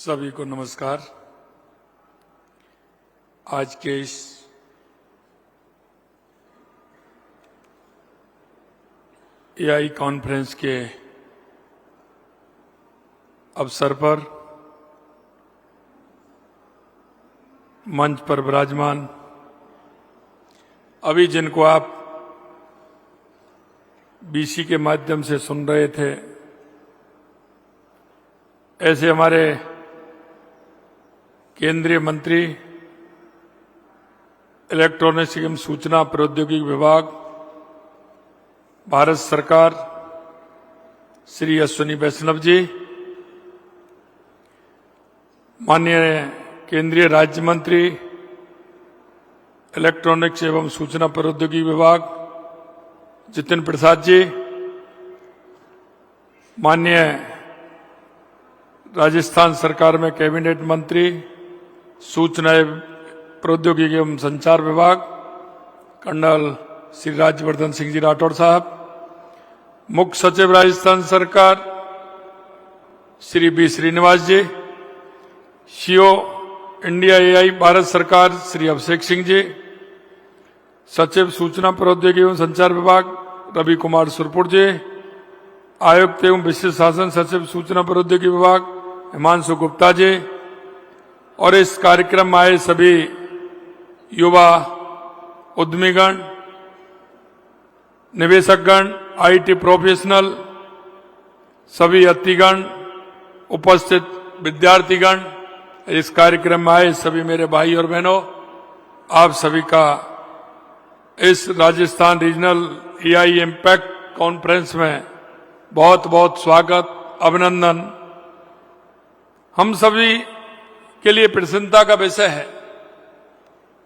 सभी को नमस्कार। आज के इस एआई कॉन्फ्रेंस के अवसर पर मंच पर विराजमान अभी जिनको आप बीसी के माध्यम से सुन रहे थे, ऐसे हमारे केंद्रीय मंत्री इलेक्ट्रॉनिक्स एवं सूचना प्रौद्योगिकी विभाग, भारत सरकार, श्री अश्विनी वैष्णव जी, माननीय केंद्रीय राज्य मंत्री इलेक्ट्रॉनिक्स एवं सूचना प्रौद्योगिकी विभाग जितिन प्रसाद जी, माननीय राजस्थान सरकार में कैबिनेट मंत्री सूचना प्रौद्योगिकी एवं संचार विभाग कर्नल श्री राज्यवर्धन सिंह जी राठौड़ साहब, मुख्य सचिव राजस्थान सरकार श्री बी श्रीनिवास जी, सीओ इंडिया एआई भारत सरकार श्री अभिषेक सिंह जी, सचिव सूचना प्रौद्योगिकी एवं संचार विभाग रवि कुमार सुरपुर जी, आयुक्त एवं विशिष्ट शासन सचिव सूचना प्रौद्योगिकी विभाग हिमांशु गुप्ता जी, और इस कार्यक्रम में आए सभी युवा उद्यमीगण, निवेशकगण, आईटी प्रोफेशनल, सभी अतिथिगण, उपस्थित विद्यार्थीगण, इस कार्यक्रम में आए सभी मेरे भाई और बहनों, आप सभी का इस Rajasthan regional AI impact conference में बहुत बहुत स्वागत, अभिनंदन। हम सभी के लिए प्रसन्नता का विषय है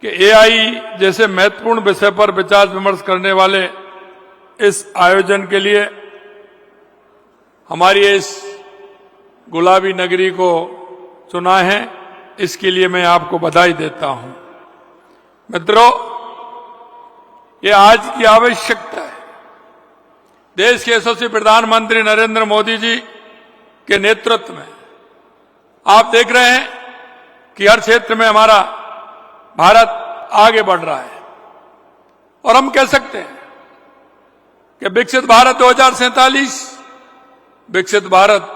कि एआई जैसे महत्वपूर्ण विषय पर विचार विमर्श करने वाले इस आयोजन के लिए हमारी इस गुलाबी नगरी को चुना है। इसके लिए मैं आपको बधाई देता हूं। मित्रों, ये आज की आवश्यकता है। देश के यशस्वी प्रधानमंत्री नरेंद्र मोदी जी के नेतृत्व में आप देख रहे हैं कि हर क्षेत्र में हमारा भारत आगे बढ़ रहा है, और हम कह सकते हैं कि विकसित भारत 2047, विकसित भारत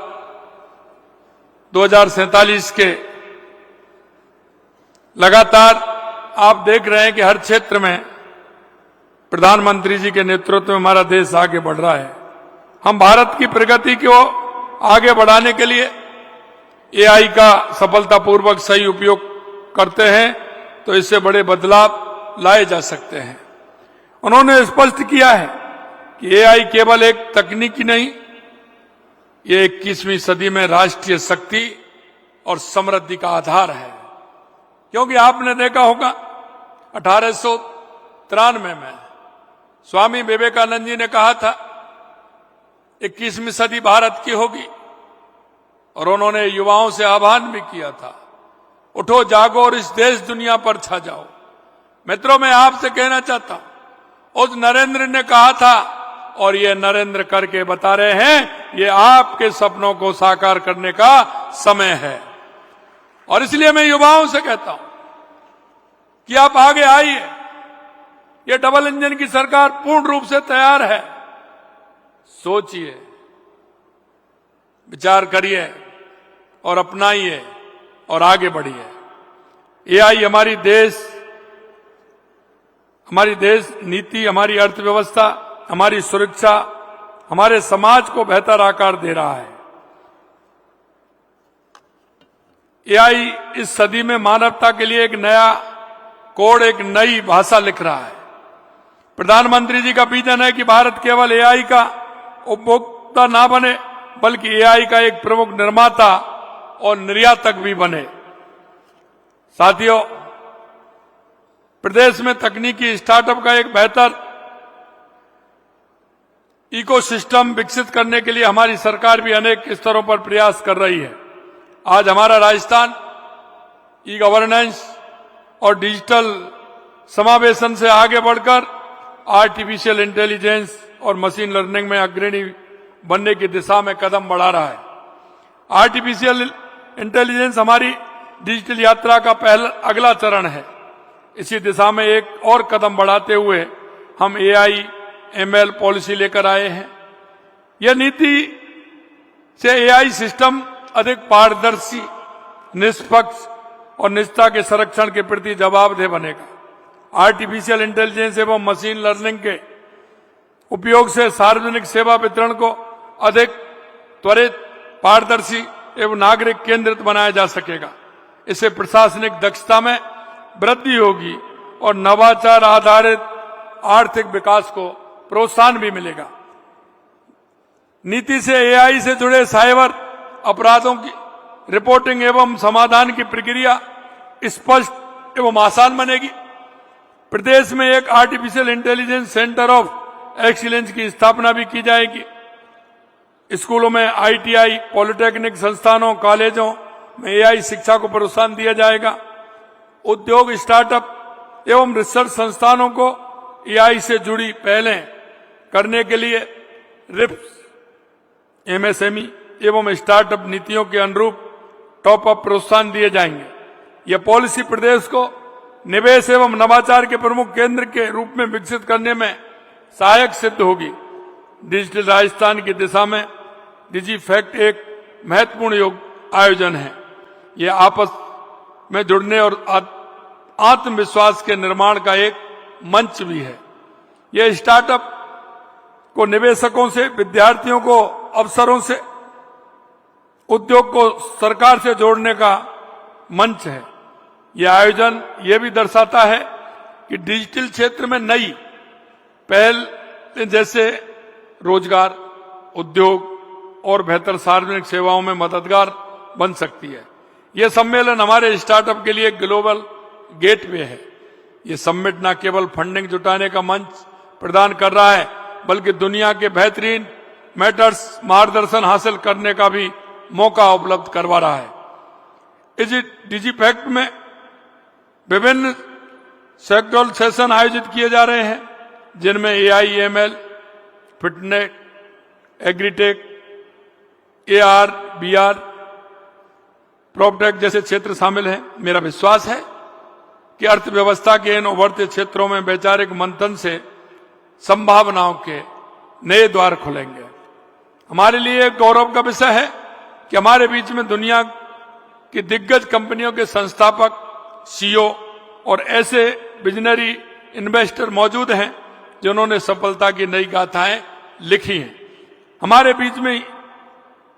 2047 के लगातार आप देख रहे हैं कि हर क्षेत्र में प्रधानमंत्री जी के नेतृत्व में हमारा देश आगे बढ़ रहा है। हम भारत की प्रगति को आगे बढ़ाने के लिए एआई का सफलतापूर्वक सही उपयोग करते हैं तो इससे बड़े बदलाव लाए जा सकते हैं। उन्होंने स्पष्ट किया है कि एआई केवल एक तकनीकी नहीं, ये 21वीं सदी में राष्ट्रीय शक्ति और समृद्धि का आधार है। क्योंकि आपने देखा होगा 1893 में स्वामी विवेकानंद जी ने कहा था 21वीं सदी भारत की होगी, और उन्होंने युवाओं से आह्वान भी किया था, उठो जागो और इस देश दुनिया पर छा जाओ। मित्रों, मैं आपसे कहना चाहता हूं, उस नरेंद्र ने कहा था और ये नरेंद्र करके बता रहे हैं, ये आपके सपनों को साकार करने का समय है। और इसलिए मैं युवाओं से कहता हूं कि आप आगे आइए। ये डबल इंजन की सरकार पूर्ण रूप से तैयार है। सोचिए, विचार करिए और अपनाइए और आगे बढ़िए। एआई हमारी देश नीति, हमारी अर्थव्यवस्था, हमारी सुरक्षा, हमारे समाज को बेहतर आकार दे रहा है। एआई इस सदी में मानवता के लिए एक नया कोड, एक नई भाषा लिख रहा है। प्रधानमंत्री जी का विजन है कि भारत केवल एआई का उपभोक्ता ना बने, बल्कि एआई का एक प्रमुख निर्माता और निर्यातक भी बने। साथियों, प्रदेश में तकनीकी स्टार्टअप का एक बेहतर इकोसिस्टम विकसित करने के लिए हमारी सरकार भी अनेक स्तरों पर प्रयास कर रही है। आज हमारा राजस्थान ई गवर्नेंस और डिजिटल समावेशन से आगे बढ़कर आर्टिफिशियल इंटेलिजेंस और मशीन लर्निंग में अग्रणी बनने की दिशा में कदम बढ़ा रहा है। आर्टिफिशियल इंटेलिजेंस हमारी डिजिटल यात्रा का अगला चरण है। इसी दिशा में एक और कदम बढ़ाते हुए हम AI ML पॉलिसी लेकर आए हैं। यह नीति से AI सिस्टम अधिक पारदर्शी, निष्पक्ष और निजता के संरक्षण के प्रति जवाबदेह बनेगा। आर्टिफिशियल इंटेलिजेंस एवं मशीन लर्निंग के उपयोग से सार्वजनिक सेवा वितरण को अधिक त्वरित, पारदर्शी एवं नागरिक केंद्रित बनाया जा सकेगा। इससे प्रशासनिक दक्षता में वृद्धि होगी और नवाचार आधारित आर्थिक विकास को प्रोत्साहन भी मिलेगा। नीति से AI से जुड़े साइबर अपराधों की रिपोर्टिंग एवं समाधान की प्रक्रिया स्पष्ट एवं आसान बनेगी। प्रदेश में एक artificial intelligence centre of excellence की स्थापना भी की जाएगी। स्कूलों में ITI, पॉलिटेक्निक संस्थानों, कॉलेजों में AI शिक्षा को प्रोत्साहन दिया जाएगा। उद्योग, स्टार्टअप एवं रिसर्च संस्थानों को AI से जुड़ी पहलें करने के लिए RIPS, MSME एवं स्टार्टअप नीतियों के अनुरूप टॉप अप प्रोत्साहन दिए जाएंगे। यह पॉलिसी प्रदेश को निवेश एवं नवाचार के प्रमुख केंद्र के रूप में विकसित करने में सहायक सिद्ध होगी। डिजिटल राजस्थान की दिशा में डिजीफैक्ट एक महत्वपूर्ण आयोजन है। यह आपस में जुड़ने और आत्मविश्वास के निर्माण का एक मंच भी है। यह स्टार्टअप को निवेशकों से, विद्यार्थियों को अवसरों से, उद्योग को सरकार से जोड़ने का मंच है। यह आयोजन यह भी दर्शाता है कि डिजिटल क्षेत्र में नई पहल जैसे रोजगार, उद्योग और बेहतर सार्वजनिक सेवाओं में मददगार बन सकती है। यह सम्मेलन हमारे स्टार्टअप के लिए एक ग्लोबल गेटवे है। यह समिट न केवल फंडिंग जुटाने का मंच प्रदान कर रहा है, बल्कि दुनिया के बेहतरीन मेंटर्स मार्गदर्शन हासिल करने का भी मौका उपलब्ध करवा रहा है। इस डिजीफैक्ट में विभिन्न सेक्टोरल सेशन आयोजित किए जा रहे हैं, जिनमें AI, ML, fitness, agritech, AR, BR, प्रोपटेक जैसे क्षेत्र शामिल हैं। मेरा विश्वास है कि अर्थव्यवस्था के इन उभरते क्षेत्रों में वैचारिक मंथन से संभावनाओं के नए द्वार खुलेंगे। हमारे लिए एक गौरव का विषय है कि हमारे बीच में दुनिया की दिग्गज कंपनियों के संस्थापक, CEO और ऐसे विजनरी इन्वेस्टर मौजूद हैं जिन्होंने सफलता की नई गाथाएं लिखी हैं। हमारे बीच में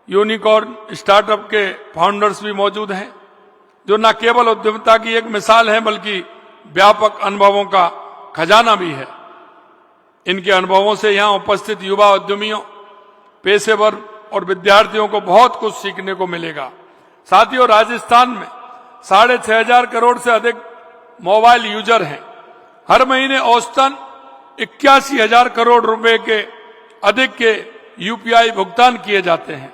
यूनिकॉर्न स्टार्टअप के फाउंडर्स भी मौजूद हैं, जो न केवल उद्यमिता की एक मिसाल है, बल्कि व्यापक अनुभवों का खजाना भी है। इनके अनुभवों से यहां उपस्थित युवा उद्यमियों, पेशेवर और विद्यार्थियों को बहुत कुछ सीखने को मिलेगा। साथियों, राजस्थान में 6,500 करोड़ से अधिक मोबाइल यूजर हैं। हर महीने औसतन 81,000 करोड़ रुपए के अधिक के UPI भुगतान किए जाते हैं।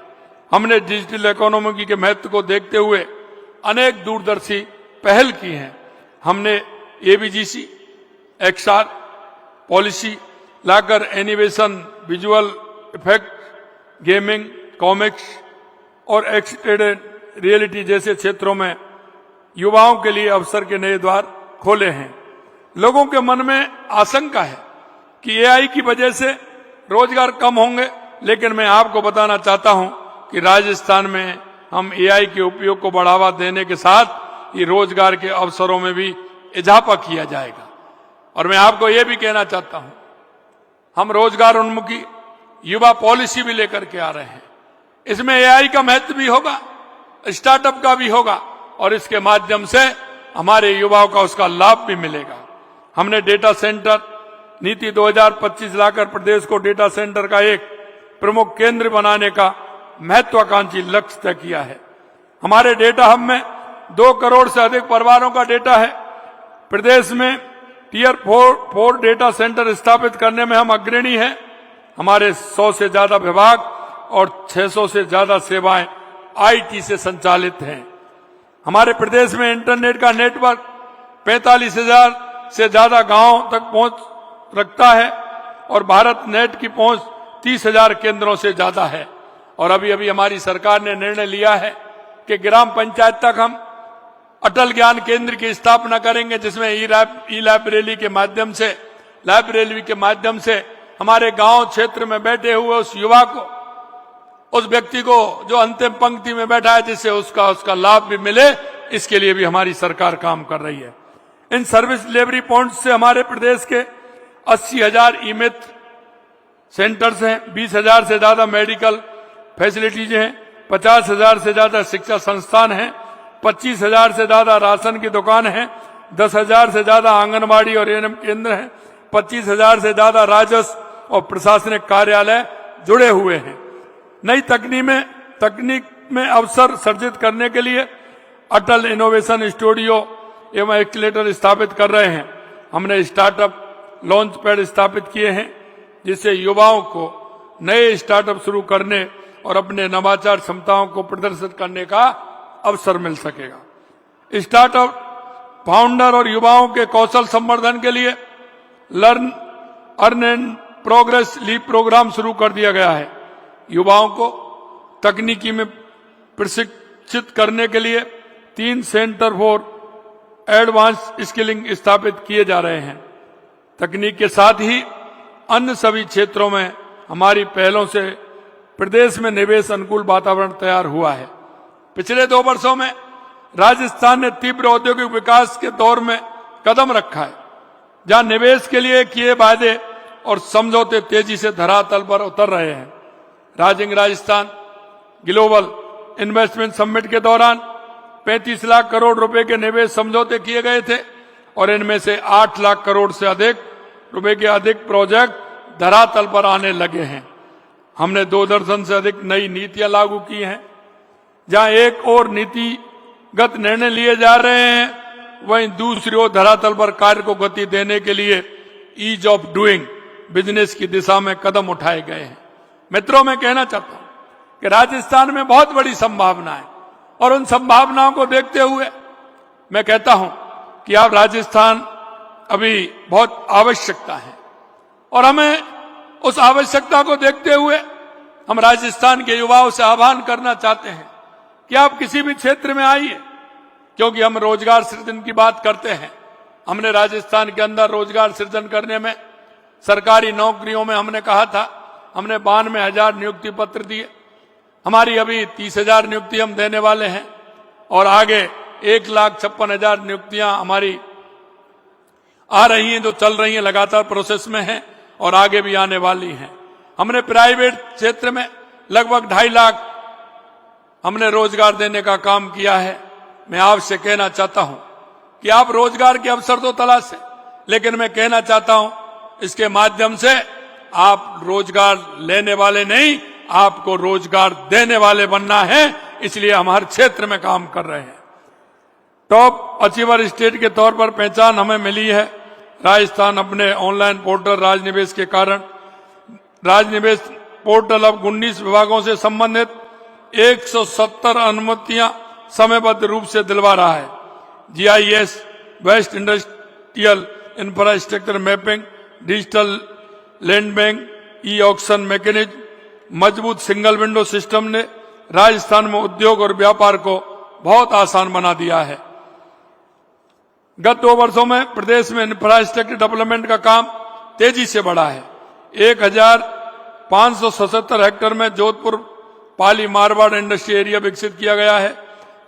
हमने डिजिटल इकोनॉमी के महत्व को देखते हुए अनेक दूरदर्शी पहल की हैं। हमने ABGC, XR पॉलिसी लाकर animation, visual effect, gaming, comics और एक्सटेंडेड रियलिटी जैसे क्षेत्रों में युवाओं के लिए अवसर के नए द्वार खोले हैं। लोगों के मन में आशंका है कि AI की वजह से रोजगार कम होंगे, लेकिन मैं आपको बताना चाहता हूं कि राजस्थान में हम AI के उपयोग को बढ़ावा देने के साथ ये रोजगार के अवसरों में भी इजाफा किया जाएगा। और मैं आपको ये भी कहना चाहता हूं, हम रोजगार उन्मुखी युवा पॉलिसी भी लेकर के आ रहे हैं। इसमें AI का महत्व भी होगा, स्टार्टअप का भी होगा, और इसके माध्यम से हमारे युवाओं का उसका लाभ भी मिलेगा। हमने डेटा सेंटर नीति 2025 लाकर प्रदेश को डेटा सेंटर का एक प्रमुख केंद्र बनाने का महत्वाकांक्षी लक्ष्य तय किया है। हमारे डेटा हब में 2 करोड़ से अधिक परिवारों का डेटा है। प्रदेश में टियर 4 डेटा सेंटर स्थापित करने में हम अग्रणी हैं। हमारे 100 से ज्यादा विभाग और 600 से ज्यादा सेवाएं IT से संचालित हैं। हमारे प्रदेश में इंटरनेट का नेटवर्क 45,000 से ज्यादा गांवों तक पहुंच रखता है और भारत नेट की पहुंच 30,000 केंद्रों से ज्यादा है। और अभी अभी हमारी सरकार ने निर्णय लिया है कि ग्राम पंचायत तक हम अटल ज्ञान केंद्र की स्थापना करेंगे, जिसमें ई लाइब्रेरी के माध्यम से हमारे गांव क्षेत्र में बैठे हुए उस युवा को, उस व्यक्ति को जो अंतिम पंक्ति में बैठा है, जिससे उसका लाभ भी मिले, इसके लिए भी हमारी सरकार काम कर रही है। इन सर्विस डिलीवरी पॉइंट से हमारे प्रदेश के 80,000 ई-मित्र सेंटर्स हैं, 20,000 से ज्यादा मेडिकल फैसिलिटीज हैं, 50,000 से ज्यादा शिक्षा संस्थान हैं, 25,000 से ज्यादा राशन की दुकान है, 10,000 से ज्यादा आंगनबाड़ी और एएनएम केंद्र हैं, 25,000 से ज्यादा राजस्व और प्रशासनिक कार्यालय जुड़े हुए हैं। नई तकनीक में अवसर सर्जित करने के लिए अटल इनोवेशन स्टूडियो एवं एक्सीलेटर स्थापित कर रहे हैं। हमने स्टार्टअप लॉन्च पैड स्थापित किए हैं, जिससे युवाओं को नए स्टार्टअप शुरू करने और अपने नवाचार क्षमताओं को प्रदर्शित करने का अवसर मिल सकेगा। स्टार्टअप फाउंडर और युवाओं के कौशल संवर्धन के लिए learn earn and progress leap program शुरू कर दिया गया है। युवाओं को तकनीकी में प्रशिक्षित करने के लिए 3 सेंटर फॉर एडवांस स्किलिंग स्थापित किए जा रहे हैं। तकनीक के साथ ही अन्य सभी क्षेत्रों में हमारी पहलों से प्रदेश में निवेश अनुकूल वातावरण तैयार हुआ है। पिछले 2 वर्षों में राजस्थान ने तीव्र औद्योगिक विकास के दौर में कदम रखा है, जहां निवेश के लिए किए वादे और समझौते तेजी से धरातल पर उतर रहे हैं। राजिंग राजस्थान ग्लोबल इन्वेस्टमेंट समिट के दौरान 35 लाख करोड़ रुपए के निवेश समझौते किए गए थे और इनमें से 8 लाख करोड़ से अधिक रुपए के अधिक प्रोजेक्ट धरातल पर आने लगे हैं। हमने 2 दर्जन से अधिक नई नीतियां लागू की हैं। जहां एक और नीतिगत निर्णय लिए जा रहे हैं, वहीं दूसरी ओर धरातल पर कार्य को गति देने के लिए ईज ऑफ डूइंग बिजनेस की दिशा में कदम उठाए गए हैं। मित्रों, मैं कहना चाहता हूं कि राजस्थान में बहुत बड़ी संभावना है और उन संभावनाओं को देखते हुए मैं कहता हूं कि आप राजस्थान अभी बहुत आवश्यकता है और हमें उस आवश्यकता को देखते हुए हम राजस्थान के युवाओं से आह्वान करना चाहते हैं कि आप किसी भी क्षेत्र में आइए, क्योंकि हम रोजगार सृजन की बात करते हैं। हमने राजस्थान के अंदर रोजगार सृजन करने में सरकारी नौकरियों में हमने कहा था, हमने 92,000 नियुक्ति पत्र दिए। हमारी अभी 30,000 नियुक्ति हम देने वाले हैं और आगे 1,56,000 नियुक्तियां हमारी आ रही हैं, जो चल रही हैं, लगातार प्रोसेस में हैं और आगे भी आने वाली हैं। हमने प्राइवेट क्षेत्र में लगभग 2.5 लाख हमने रोजगार देने का काम किया है। मैं आपसे कहना चाहता हूं कि आप रोजगार के अवसर तो तलाशें, लेकिन मैं कहना चाहता हूं इसके माध्यम से आप रोजगार लेने वाले नहीं, आपको रोजगार देने वाले बनना है। इसलिए हम हर क्षेत्र में काम कर रहे हैं। टॉप अचीवर स्टेट के तौर पर पहचान हमें मिली है। राजस्थान अपने ऑनलाइन पोर्टल राजनिवेश के कारण राजनिवेश पोर्टल अब 19 विभागों से संबंधित 170 अनुमतियां समयबद्ध रूप से दिलवा रहा है। GIS, west industrial infrastructure mapping, digital land bank, e auction mechanism, मजबूत सिंगल विंडो सिस्टम ने राजस्थान में उद्योग और व्यापार को बहुत आसान बना दिया है। गत 2 वर्षों में प्रदेश में इंफ्रास्ट्रक्चर डेवलपमेंट का काम तेजी से बढ़ा है। 1,577 हेक्टेयर में जोधपुर पाली मारवाड़ इंडस्ट्री एरिया विकसित किया गया है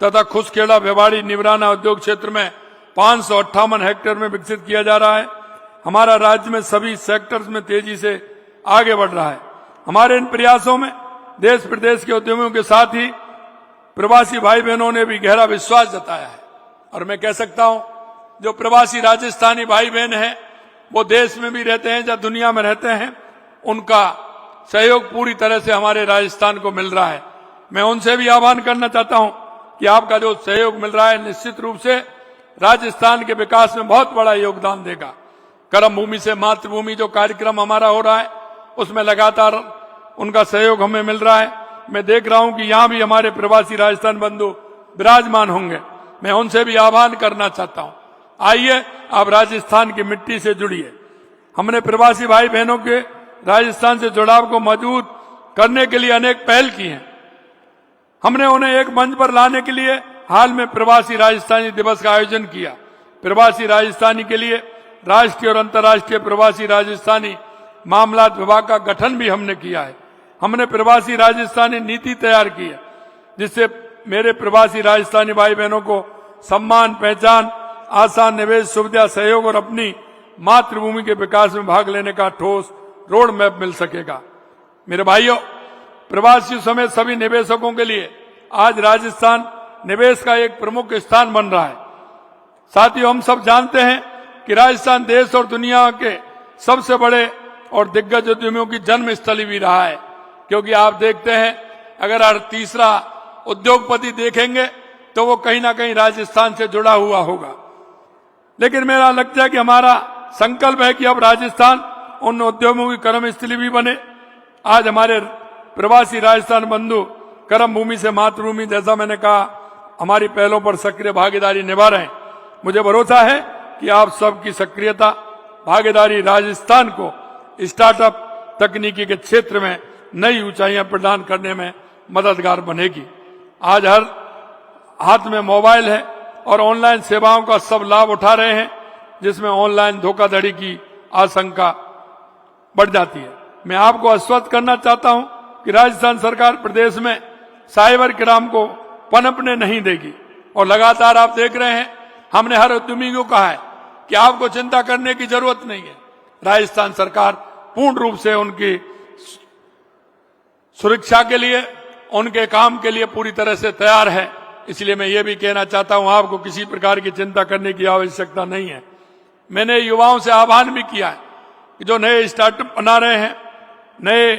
तथा खुसखेड़ा भिवाड़ी निवराना उद्योग क्षेत्र में 558 हेक्टेयर में विकसित किया जा रहा है। हमारा राज्य में सभी सेक्टर्स में तेजी से आगे बढ़ रहा है। हमारे इन प्रयासों में देश प्रदेश के उद्यमियों के साथ ही प्रवासी भाई बहनों ने भी गहरा विश्वास जताया है और मैं कह सकता हूं, जो प्रवासी राजस्थानी भाई बहन हैं, वो देश में भी रहते हैं या दुनिया में रहते हैं, उनका सहयोग पूरी तरह से हमारे राजस्थान को मिल रहा है। मैं उनसे भी आह्वान करना चाहता हूं कि आपका जो सहयोग मिल रहा है निश्चित रूप से राजस्थान के विकास में बहुत बड़ा योगदान देगा। कर्म भूमि से मातृभूमि जो कार्यक्रम हमारा हो रहा है, उसमें लगातार उनका सहयोग हमें मिल रहा है। मैं देख रहा हूं कि यहां भी हमारे प्रवासी राजस्थान बंधु विराजमान होंगे। मैं उनसे भी आह्वान करना चाहता हूं, आइए आप राजस्थान की मिट्टी से जुड़िए। हमने प्रवासी भाई बहनों के राजस्थान से जुड़ाव को मजबूत करने के लिए अनेक पहल की हैं। हमने उन्हें एक मंच पर लाने के लिए हाल में प्रवासी राजस्थानी दिवस का आयोजन किया। प्रवासी राजस्थानी के लिए राष्ट्रीय और अंतर्राष्ट्रीय प्रवासी राजस्थानी मामलात विभाग का गठन भी हमने किया है। हमने प्रवासी राजस्थानी नीति तैयार की है, जिससे मेरे प्रवासी राजस्थानी भाई बहनों को सम्मान, पहचान, आसान निवेश सुविधा, सहयोग और अपनी मातृभूमि के विकास में भाग लेने का ठोस रोड मैप मिल सकेगा। मेरे भाइयों, प्रवासियों समेत सभी निवेशकों के लिए आज राजस्थान निवेश का एक प्रमुख स्थान बन रहा है। साथियों, हम सब जानते हैं कि राजस्थान देश और दुनिया के सबसे बड़े और दिग्गज उद्यमियों की जन्म स्थली भी रहा है, क्योंकि आप देखते हैं अगर हर तीसरा उद्योगपति देखेंगे तो वो कहीं ना कहीं राजस्थान से जुड़ा हुआ होगा। लेकिन मेरा लगता है कि हमारा संकल्प है कि अब राजस्थान उन उद्योगों की कर्म स्थली भी बने। आज हमारे प्रवासी राजस्थान बंधु कर्म भूमि से मातृभूमि, जैसा मैंने कहा, हमारी पहलों पर सक्रिय भागीदारी निभा रहे हैं। मुझे भरोसा है कि आप सबकी सक्रियता, भागीदारी राजस्थान को स्टार्टअप तकनीकी के क्षेत्र में नई ऊंचाइयां प्रदान करने में मददगार बनेगी। आज हर हाथ में मोबाइल है और ऑनलाइन सेवाओं का सब लाभ उठा रहे हैं, जिसमें ऑनलाइन धोखाधड़ी की आशंका बढ़ जाती है। मैं आपको आश्वस्त करना चाहता हूं कि राजस्थान सरकार प्रदेश में साइबर क्राइम को पनपने नहीं देगी और लगातार आप देख रहे हैं, हमने हर उद्यमी को कहा है कि आपको चिंता करने की जरूरत नहीं है। राजस्थान सरकार पूर्ण रूप से उनकी सुरक्षा के लिए, उनके काम के लिए पूरी तरह से तैयार है। इसलिए मैं ये भी कहना चाहता हूं, आपको किसी प्रकार की चिंता करने की आवश्यकता नहीं है। मैंने युवाओं से आह्वान भी किया है कि जो नए स्टार्टअप बना रहे हैं, नए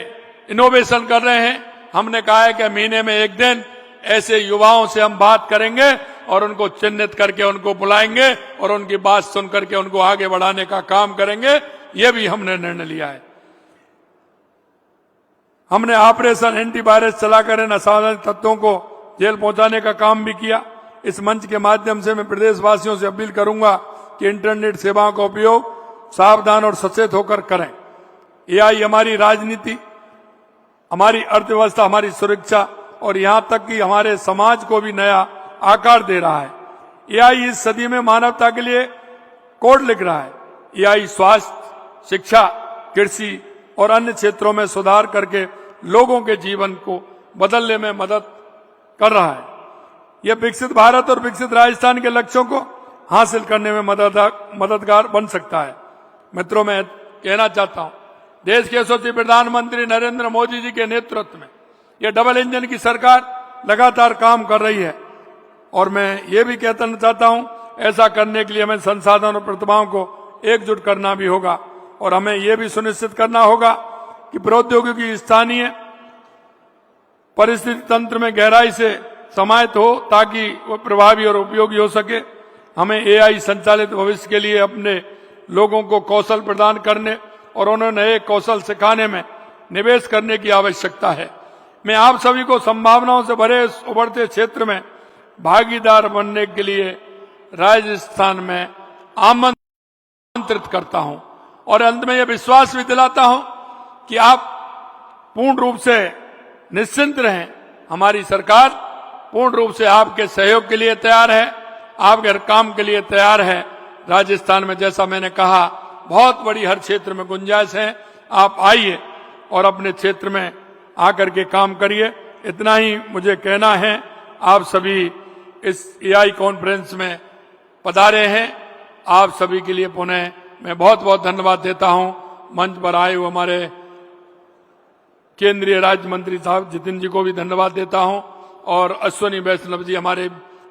इनोवेशन कर रहे हैं, हमने कहा है कि महीने में एक दिन ऐसे युवाओं से हम बात करेंगे और उनको चिन्हित करके उनको बुलाएंगे और उनकी बात सुन करके उनको आगे बढ़ाने का काम करेंगे। ये भी हमने निर्णय लिया है। हमने ऑपरेशन एंटीवायरस चलाकर इन असाधारण तत्वों को जेल पहुंचाने का काम भी किया। इस मंच के माध्यम से मैं प्रदेशवासियों से अपील करूंगा कि इंटरनेट सेवाओं का उपयोग सावधान और सचेत होकर करें। एआई हमारी राजनीति, हमारी अर्थव्यवस्था, हमारी सुरक्षा और यहां तक कि हमारे समाज को भी नया आकार दे रहा है। एआई इस सदी में मानवता के लिए कोड लिख रहा है। एआई स्वास्थ्य, शिक्षा, कृषि और अन्य क्षेत्रों में सुधार करके लोगों के जीवन को बदलने में मदद कर रहा है। यह विकसित भारत और विकसित राजस्थान के लक्ष्यों को हासिल करने में मददगार बन सकता है। मित्रों, मैं कहना चाहता हूं, देश के यशस्वी प्रधानमंत्री नरेंद्र मोदी जी के नेतृत्व में यह डबल इंजन की सरकार लगातार काम कर रही है और मैं ये भी कहना चाहता हूं, ऐसा करने के लिए हमें संसाधन और प्रतिभाओं को एकजुट करना भी होगा और हमें यह भी सुनिश्चित करना होगा कि प्रौद्योगिकी स्थानीय परिस्थिति तंत्र में गहराई से समाहित हो ताकि वह प्रभावी और उपयोगी हो सके। हमें एआई संचालित भविष्य के लिए अपने लोगों को कौशल प्रदान करने और उन्हें नए कौशल सिखाने में निवेश करने की आवश्यकता है। मैं आप सभी को संभावनाओं से भरे उभरते क्षेत्र में भागीदार बनने के लिए राजस्थान में आमंत्रित करता हूं और अंत में यह विश्वास भी दिलाता हूं कि आप पूर्ण रूप से निश्चिंत रहें। हमारी सरकार पूर्ण रूप से आपके सहयोग के लिए तैयार है, आपके हर काम के लिए तैयार है। राजस्थान में, जैसा मैंने कहा, बहुत बड़ी हर क्षेत्र में गुंजाइश है। आप आइए और अपने क्षेत्र में आकर के काम करिए। इतना ही मुझे कहना है। आप सभी इस एआई कॉन्फ्रेंस में पधारे हैं, आप सभी के लिए पुनः मैं बहुत बहुत धन्यवाद देता हूं। मंच पर आए हुए हमारे केंद्रीय राज्य मंत्री साहब जितिन जी को भी धन्यवाद देता हूं और अश्वनी वैष्णव जी हमारे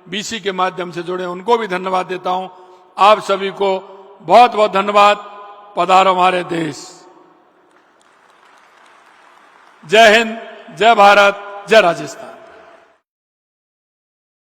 बीसी के माध्यम से जुड़े, उनको भी धन्यवाद देता हूं। आप सभी को बहुत बहुत धन्यवाद। पधारो हमारे देश। जय हिंद, जय भारत, जय राजस्थान।